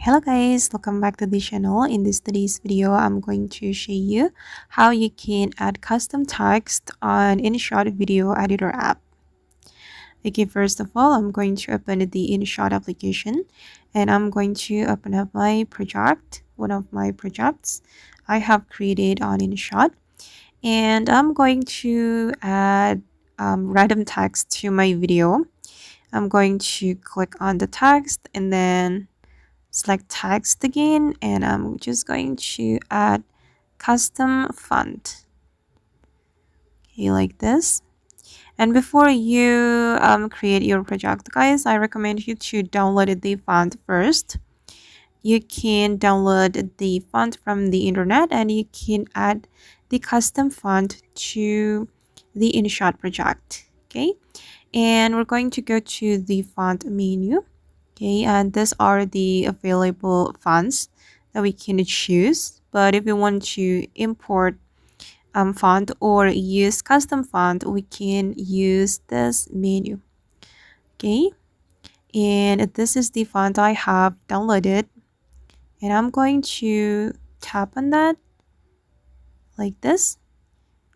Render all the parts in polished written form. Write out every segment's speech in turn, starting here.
Hello guys, welcome back to the channel. In today's video, I'm going to show you how you can add custom text on InShot video editor app. Okay, first of all, I'm going to open the InShot application and I'm going to open up my project, one of my projects I have created on InShot, and I'm going to add random text to my video. I'm going to click on the text and then select text again, and I'm just going to add custom font, okay, like this. And before you create your project, guys, I recommend you to download the font first. You can download the font from the internet and you can add the custom font to the InShot project. Okay, and we're going to go to the font menu. Okay, and these are the available fonts that we can choose. But if you want to import font or use custom font, we can use this menu. Okay, and this is the font I have downloaded, and I'm going to tap on that like this.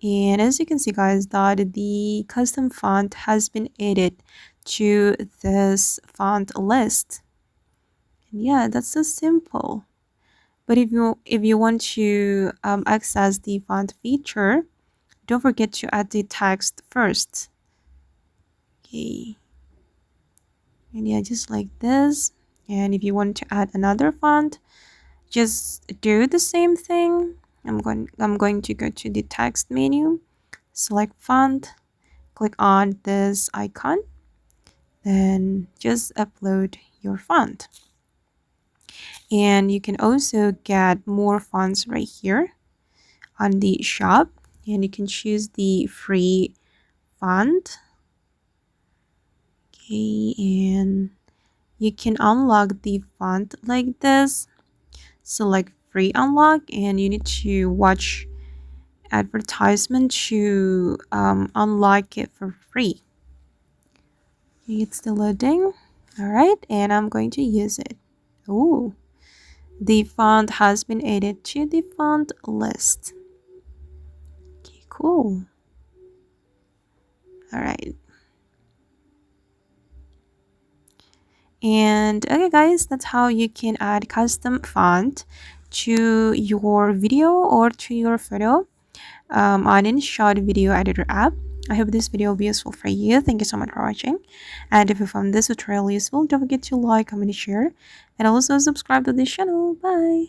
And as you can see, guys, that the custom font has been added to this font list. And yeah, that's so simple. But if you want to access the font feature, don't forget to add the text first. Okay, and yeah, just like this. And if you want to add another font, just do the same thing. I'm going to go to the text menu, select font, click on this icon, then just upload your font. And you can also get more fonts right here on the shop, and you can choose the free font. Okay, and you can unlock the font like this. Select free unlock, and you need to watch advertisement to unlock it for free. It's still loading. All right, and I'm going to use it. Oh, the font has been added to the font list. Okay, cool. All right. And okay, guys, that's how you can add custom font to your video or to your photo on InShot video editor app. I hope this video will be useful for you. Thank you so much for watching. And if you found this tutorial useful, don't forget to like, comment, share, and also subscribe to this channel. Bye.